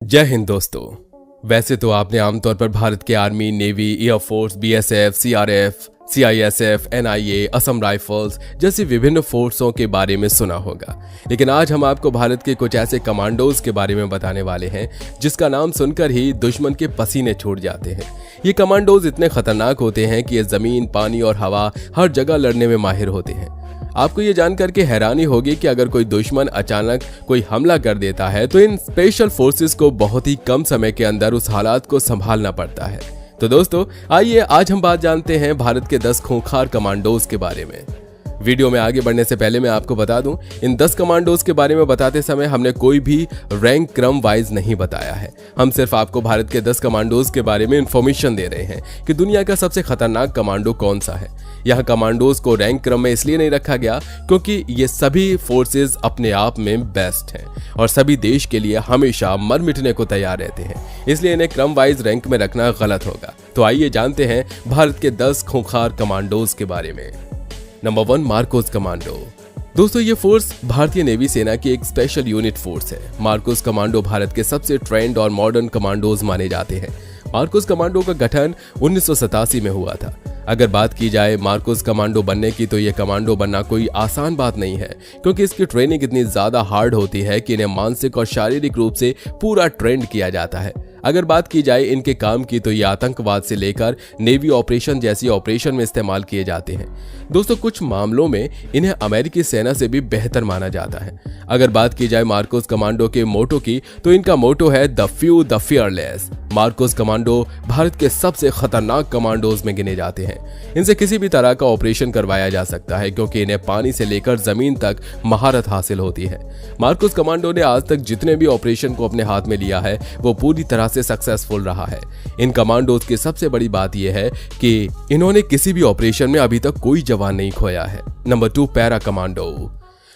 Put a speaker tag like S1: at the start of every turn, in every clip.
S1: जय हिंद दोस्तों। वैसे तो आपने आमतौर पर भारत के army, navy, air force, BSF, CRF, CISF, NIA, Assam rifles जैसी विभिन्न फोर्सों के बारे में सुना होगा, लेकिन आज हम आपको भारत के कुछ ऐसे कमांडोज के बारे में बताने वाले हैं जिसका नाम सुनकर ही दुश्मन के पसीने छूट जाते हैं। ये कमांडोज इतने खतरनाक होते हैं कि ये जमीन, पानी और हवा हर जगह लड़ने में माहिर होते हैं। आपको ये जानकर के हैरानी होगी कि अगर कोई दुश्मन अचानक कोई हमला कर देता है तो इन स्पेशल फोर्सेस को बहुत ही कम समय के अंदर उस हालात को संभालना पड़ता है। तो दोस्तों आइए आज हम बात जानते हैं भारत के 10 खूंखार कमांडोज के बारे में। वीडियो में आगे बढ़ने से पहले मैं आपको बता दूं, इन 10 कमांडोज के बारे में बताते समय हमने कोई भी रैंक क्रम वाइज नहीं बताया है। हम सिर्फ आपको भारत के 10 कमांडोज के बारे में इंफॉर्मेशन दे रहे हैं कि दुनिया का सबसे खतरनाक कमांडो कौन सा है। यहाँ कमांडोज को रैंक क्रम में इसलिए नहीं रखा गया क्योंकि ये सभी फोर्सेज अपने आप में बेस्ट हैं और सभी देश के लिए हमेशा मर मिटने को तैयार रहते हैं, इसलिए इन्हें क्रम वाइज रैंक में रखना गलत होगा। तो आइए जानते हैं भारत के 10 खूंखार कमांडोज के बारे में। Number 1, Marcos commando. दोस्तों ये फोर्स भारतीय नेवी सेना की एक स्पेशल यूनिट फोर्स है। मार्कोस कमांडो भारत के सबसे ट्रेंड और मॉडर्न कमांडोज माने जाते हैं। मार्कोस कमांडो का गठन 1987 में हुआ था। अगर बात की जाए मार्कोस कमांडो बनने की, तो ये कमांडो बनना कोई आसान बात नहीं है क्योंकि इसकी ट्रेनिंग इतनी ज्यादा हार्ड होती है कि इन्हें मानसिक और शारीरिक रूप से पूरा ट्रेंड किया जाता है। अगर बात की जाए इनके काम की, तो ये आतंकवाद से लेकर नेवी ऑपरेशन जैसी ऑपरेशन में इस्तेमाल किए जाते हैं। दोस्तों कुछ मामलों में इन्हें अमेरिकी सेना से भी बेहतर माना जाता है। अगर बात की जाए मार्कोस कमांडो के मोटो की, तो इनका मोटो है the few the fearless. Marcos commando Bharat के सबसे खतरनाक कमांडोज में गिने जाते हैं। इनसे किसी भी तरह का ऑपरेशन करवाया जा सकता है क्योंकि इन्हें पानी से लेकर जमीन तक महारत हासिल होती है। मार्कोस कमांडो ने आज तक जितने भी ऑपरेशन को अपने हाथ में लिया है वो पूरी तरह से सक्सेसफुल रहा है। इन कमांडोज की सबसे बड़ी बात यह है कि इन्होंने किसी भी ऑपरेशन में अभी तक कोई जवान नहीं खोया है। Number 2, para commando.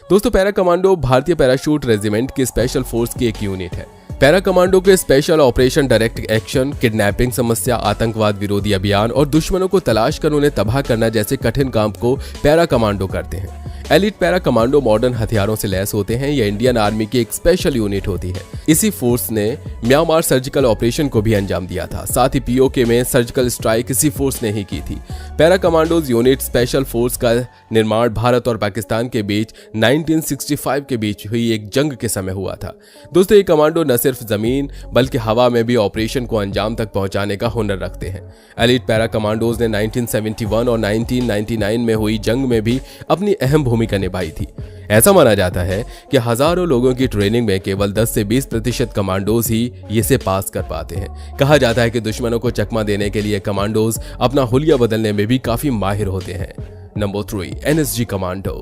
S1: दोस्तों पैरा कमांडो भारतीय पैराशूट रेजिमेंट की स्पेशल फोर्स की एक यूनिट है। पैरा कमांडो के special operation, direct action, kidnapping समस्या, आतंकवाद विरोधी अभियान और दुश्मनों को तलाश कर उन्हें तबाह करना जैसे कठिन काम को पैरा कमांडो करते हैं। एलिट पैरा कमांडो मॉडर्न हथियारों से लैस होते हैं। यह इंडियन आर्मी की एक स्पेशल यूनिट होती है। इसी फोर्स ने म्यांमार सर्जिकल ऑपरेशन को भी अंजाम दिया था। साथ ही पीओके में सर्जिकल स्ट्राइक इसी फोर्स ने ही की थी। Para commandos unit special force का निर्माण भारत और पाकिस्तान के बीच 1965 के बीच हुई एक जंग के समय हुआ था। दोस्तों ये कमांडो न सिर्फ जमीन बल्कि हवा में भी ऑपरेशन को अंजाम तक पहुंचाने का हुनर रखते हैं। एलिट पैरा कमांडोज ने 1971 और 1999 में हुई जंग में भी अपनी अहम भूमिका निभाई थी। ऐसा माना जाता है कि हजारों लोगों की ट्रेनिंग में केवल 10 से 20% कमांडोज ही इसे पास कर पाते हैं। कहा जाता है कि दुश्मनों को चकमा देने के लिए कमांडोज अपना हुलिया बदलने में भी काफी माहिर होते हैं। Number 3, NSG commando.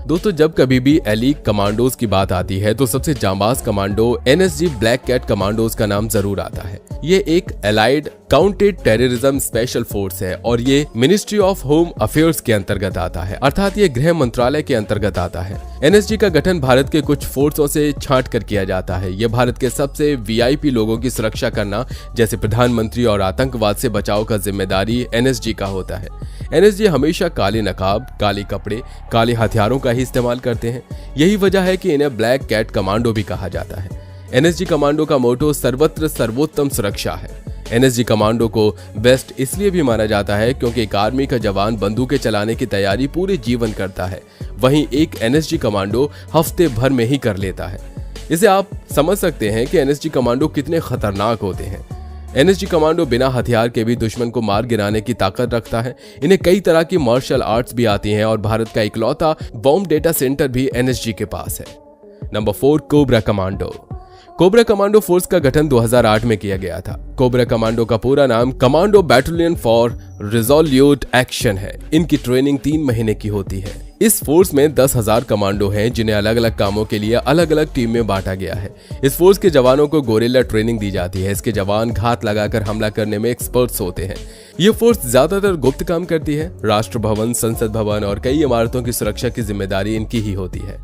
S1: दोस्तों जब कभी भी एलीट कमांडोज की बात आती है तो सबसे जांबाज commando NSG black cat commandos का नाम जरूर आता है। ये एक allied counted terrorism special force है और ये मिनिस्ट्री ऑफ होम अफेयर्स के अंतर्गत आता है, अर्थात ये गृह मंत्रालय के अंतर्गत आता है। एनएसजी का गठन भारत के कुछ फोर्सों से छांट कर किया जाता है। ये भारत के सबसे वीआईपी लोगों की सुरक्षा करना जैसे प्रधानमंत्री और आतंकवाद से बचाव का जिम्मेदारी एनएसजी का होता है। एनएसजी हमेशा काले नकाब, काले कपड़े, काले हथियारों का ही इस्तेमाल करते हैं। यही वजह है कि इन्हें ब्लैक कैट कमांडो भी कहा जाता है। एनएसजी कमांडो का मोटो सर्वत्र सर्वोत्तम सुरक्षा है। एनएसजी कमांडो को बेस्ट इसलिए भी माना जाता है क्योंकि एक आर्मी का जवान बंदूकें चलाने की तैयारी पूरे जीवन करता है, वहीं एक एनएसजी कमांडो हफ्ते भर में ही कर लेता है। इसे आप समझ सकते हैं कि एनएसजी कमांडो कितने खतरनाक होते हैं। एनएसजी कमांडो बिना हथियार के भी दुश्मन को मार गिराने की ताकत रखता है। इन्हें कई तरह की मार्शल आर्ट्स भी आती हैं और भारत का इकलौता बॉम्ब डेटा सेंटर भी एनएसजी के पास है। Number 4, cobra commando. Cobra commando force का गठन 2008 में किया गया था। कोबरा कमांडो का पूरा नाम commando battalion for resolute action है। इनकी ट्रेनिंग 3 महीने की होती है। इस फोर्स में 10,000 कमांडो हैं जिन्हें अलग अलग कामों के लिए अलग अलग टीम में बांटा गया है। इस फोर्स के जवानों को गोरिल्ला ट्रेनिंग दी जाती है। इसके जवान घात लगाकर हमला करने में एक्सपर्ट्स होते हैं। ये फोर्स ज्यादातर गुप्त काम करती है। राष्ट्र भवन, संसद भवन और कई इमारतों की सुरक्षा की जिम्मेदारी इनकी ही होती है।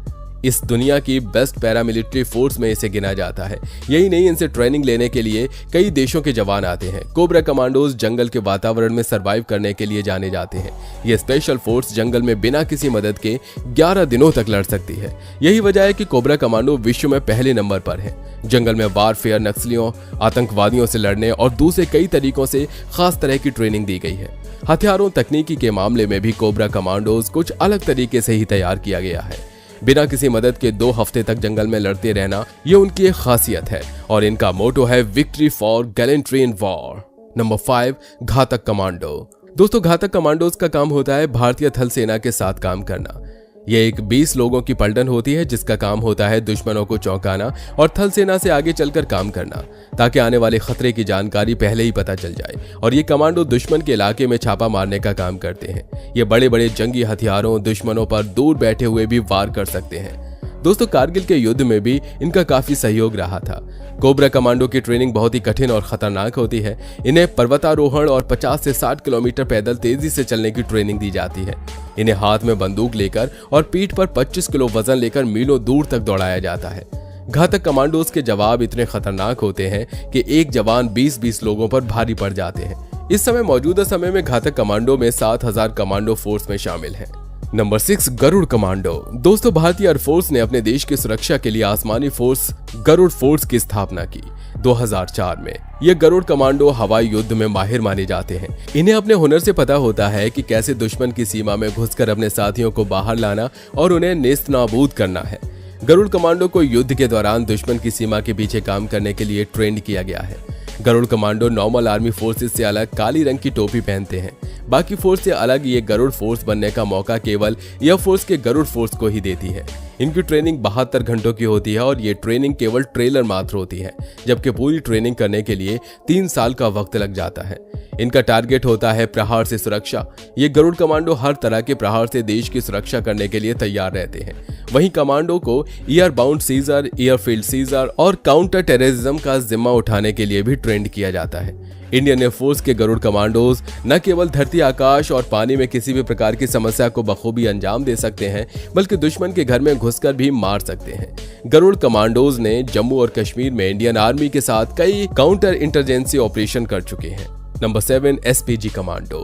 S1: इस दुनिया की बेस्ट पैरामिलिट्री फोर्स में इसे गिना जाता है। यही नहीं, इनसे ट्रेनिंग लेने के लिए कई देशों के जवान आते हैं। कोबरा कमांडोज जंगल के वातावरण में सरवाइव करने के लिए जाने जाते हैं। ये स्पेशल फोर्स जंगल में बिना किसी मदद के 11 दिनों तक लड़ सकती है। यही वजह है कि कोबरा कमांडो विश्व में पहले नंबर पर है। जंगल में वारफेयर, नक्सलियों, आतंकवादियों से लड़ने और दूसरे कई तरीकों से खास तरह की ट्रेनिंग दी गई है। हथियारों, तकनीकी के मामले में भी कोबरा कमांडोज कुछ अलग तरीके से ही तैयार किया गया है। बिना किसी मदद के 2 हफ्ते तक जंगल में लड़ते रहना, ये उनकी एक खासियत है और इनका मोटो है victory for gallantry in war. Number 5, घातक कमांडो। दोस्तों, घातक कमांडोज का काम होता है भारतीय थल सेना के साथ काम करना। ये एक 20 लोगों की पलटन होती है जिसका काम होता है दुश्मनों को चौंकाना और थल सेना से आगे चलकर काम करना, ताकि आने वाले खतरे की जानकारी पहले ही पता चल जाए। और ये कमांडो दुश्मन के इलाके में छापा मारने का काम करते हैं। ये बड़े बड़े जंगी हथियारों, दुश्मनों पर दूर बैठे हुए भी वार कर सकते हैं। दोस्तों, कारगिल के युद्ध में भी इनका काफी सहयोग रहा था। कोबरा कमांडो की ट्रेनिंग बहुत ही कठिन और खतरनाक होती है। इन्हें पर्वतारोहण और 50 से 60 किलोमीटर पैदल तेजी से चलने की ट्रेनिंग दी जाती है। इन्हें हाथ में बंदूक लेकर और पीठ पर 25 किलो वजन लेकर मीलों दूर तक दौड़ाया जाता है। घातक कमांडोज के जवाब इतने खतरनाक होते हैं कि एक जवान 20-20 लोगों पर भारी पड़ जाते हैं। इस समय मौजूदा समय में घातक कमांडो में 7000 कमांडो फोर्स में शामिल हैं। Number 6, Garud commando. दोस्तों, भारतीय एयरफोर्स ने अपने देश की सुरक्षा के लिए आसमानी फोर्स गरुड़ फोर्स की स्थापना की 2004 में। ये गरुड़ कमांडो हवाई युद्ध में माहिर माने जाते हैं। इन्हें अपने हुनर से पता होता है कि कैसे दुश्मन की सीमा में घुसकर अपने साथियों को बाहर लाना और उन्हें नेस्तनाबूद करना है। गरुड़ कमांडो को युद्ध के दौरान दुश्मन की सीमा के पीछे काम करने के लिए ट्रेंड किया गया है। Garud commando normal army forces से अलग काली रंग की टोपी पहनते हैं। बाकी फोर्स से अलग ये गरुड़ फोर्स बनने का मौका केवल एयरफोर्स के गरुड़ फोर्स को ही देती है। इनकी ट्रेनिंग 72 घंटों की होती है और ये ट्रेनिंग केवल ट्रेलर मात्र होती है, जबकि पूरी ट्रेनिंग करने के लिए 3 साल का वक्त लग जाता है। इनका टारगेट होता है प्रहार से सुरक्षा। ये गरुड़ कमांडो हर तरह के प्रहार से देश की सुरक्षा करने के लिए तैयार रहते हैं। वहीं कमांडो को air bound seizure, airfield seizure और काउंटर टेररिज्म का जिम्मा उठाने के लिए भी ट्रेंड किया जाता है। इंडियन एयरफोर्स के गरुड़ कमांडोज न केवल धरती, आकाश और पानी में किसी भी प्रकार की समस्या को बखूबी अंजाम दे सकते हैं, बल्कि दुश्मन के घर में घुसकर भी मार सकते हैं। गरुड़ कमांडोज ने जम्मू और कश्मीर में इंडियन आर्मी के साथ कई काउंटर इंटरजेंसी ऑपरेशन कर चुके हैं। Number 7, SPG commando.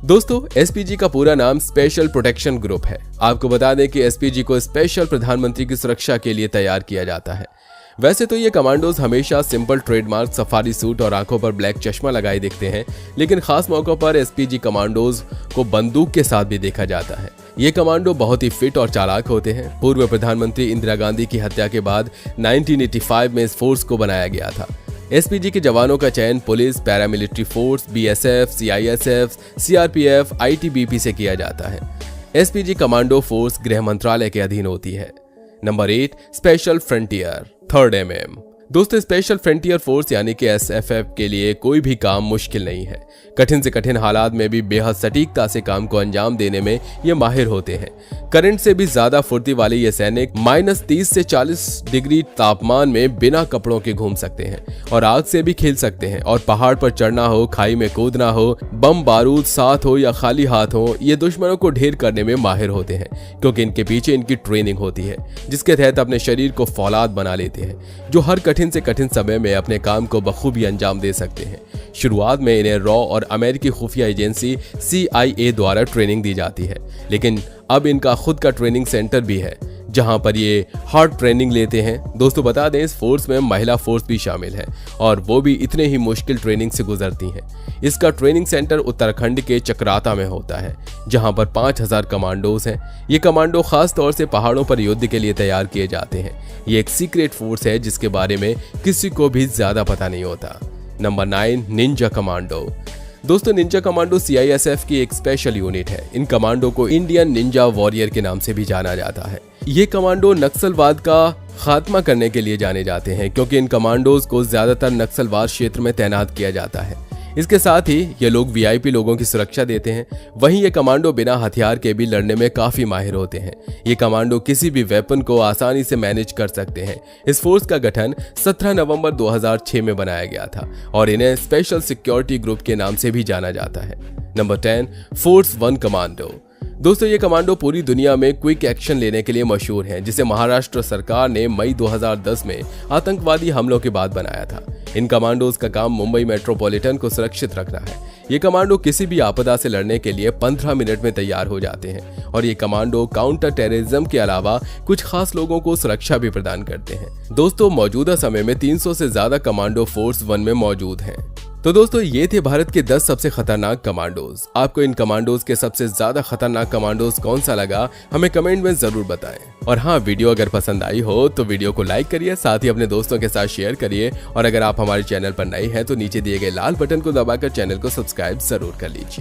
S1: दोस्तों, एसपीजी का पूरा नाम स्पेशल प्रोटेक्शन ग्रुप है। आपको बता दें कि एसपीजी को स्पेशल प्रधानमंत्री की सुरक्षा के लिए तैयार किया जाता है। वैसे तो ये कमांडोज हमेशा सिंपल ट्रेडमार्क सफारी सूट और आंखों पर ब्लैक चश्मा लगाए दिखते हैं, लेकिन खास मौकों पर एसपीजी कमांडोज को बंदूक के साथ भी देखा जाता है। ये कमांडो बहुत ही फिट और चालाक होते हैं। पूर्व प्रधानमंत्री इंदिरा गांधी की हत्या के बाद 1985 में इस फोर्स को बनाया गया था। एसपीजी के जवानों का चयन police, paramilitary force, BSF, CISF, CRPF, ITBP से किया जाता है। एसपीजी कमांडो फोर्स गृह मंत्रालय के अधीन होती है। Number 8, special frontier 3rd MM। दोस्तों, स्पेशल फ्रंटियर फोर्स यानी कि एसएफएफ के लिए कोई भी काम मुश्किल नहीं है। कठिन से कठिन हालात में भी बेहद सटीकता से काम को अंजाम देने में ये माहिर होते हैं। करंट से भी ज्यादा फुर्ती वाले ये सैनिक -30 से 40 डिग्री तापमान में बिना कपड़ों के घूम सकते हैं और आग से भी खेल सकते हैं। और पहाड़ पर चढ़ना हो, खाई में कूदना हो, बम बारूद साथ हो या खाली हाथ हो, ये दुश्मनों को ढेर करने में माहिर होते हैं, क्योंकि इनके पीछे इनकी ट्रेनिंग होती है, जिसके तहत अपने शरीर को फौलाद बना लेते हैं, जो हर कठिन से कठिन समय में अपने काम को बखूबी अंजाम दे सकते हैं। शुरुआत में इन्हें रॉ और अमेरिकी खुफिया एजेंसी CIA द्वारा ट्रेनिंग दी जाती है, लेकिन अब इनका खुद का ट्रेनिंग सेंटर भी है, जहां पर ये हार्ड ट्रेनिंग लेते हैं। दोस्तों, बता दें, इस फोर्स में महिला फोर्स भी शामिल है और वो भी इतने ही मुश्किल ट्रेनिंग से गुजरती हैं। इसका ट्रेनिंग सेंटर उत्तराखंड के चक्राता में होता है, जहां पर 5000 कमांडोज हैं। ये कमांडो खास तौर से पहाड़ों पर युद्ध के लिए तैयार किए जाते हैं। ये एक सीक्रेट फोर्स है जिसके बारे में किसी को भी ज्यादा पता नहीं होता। Number 9, Ninja commando. दोस्तों, निंजा कमांडो सीआईएसएफ की एक स्पेशल यूनिट है। इन कमांडो को इंडियन निंजा वॉरियर के नाम से भी जाना जाता है। ये कमांडो नक्सलवाद का खात्मा करने के लिए जाने जाते हैं, क्योंकि इन कमांडोज को ज्यादातर नक्सलवाद क्षेत्र में तैनात किया जाता है। इसके साथ ही ये लोग वीआईपी लोगों की सुरक्षा देते हैं। वहीं ये कमांडो बिना हथियार के भी लड़ने में काफी माहिर होते हैं। ये कमांडो किसी भी वेपन को आसानी से मैनेज कर सकते हैं। इस फोर्स का गठन 17 नवंबर 2006 में बनाया गया था और इन्हें स्पेशल सिक्योरिटी ग्रुप के नाम से भी जाना जाता है। Number 10, force 1 commando. दोस्तों ये कमांडो पूरी दुनिया में क्विक एक्शन लेने के लिए मशहूर हैं, जिसे महाराष्ट्र सरकार ने मई 2010 में आतंकवादी हमलों के बाद बनाया था। इन कमांडोज का काम मुंबई मेट्रोपॉलिटन को सुरक्षित रखना है। ये कमांडो किसी भी आपदा से लड़ने के लिए 15 मिनट में तैयार हो जाते हैं और ये कमांडो काउंटर टेररिज्म के अलावा कुछ खास लोगों को सुरक्षा भी प्रदान करते हैं। दोस्तों मौजूदा समय में 300 से ज्यादा कमांडो फोर्स 1 में मौजूद हैं। तो दोस्तों ये थे भारत के 10 सबसे खतरनाक कमांडोज। आपको इन कमांडोज के सबसे ज्यादा खतरनाक कमांडोज कौन सा लगा, हमें कमेंट में जरूर बताएं। और हाँ, वीडियो अगर पसंद आई हो तो वीडियो को लाइक करिए, साथ ही अपने दोस्तों के साथ शेयर करिए। और अगर आप हमारे चैनल पर नए हैं तो नीचे दिए गए लाल बटन को दबाकर चैनल को सब्सक्राइब जरूर कर लीजिए।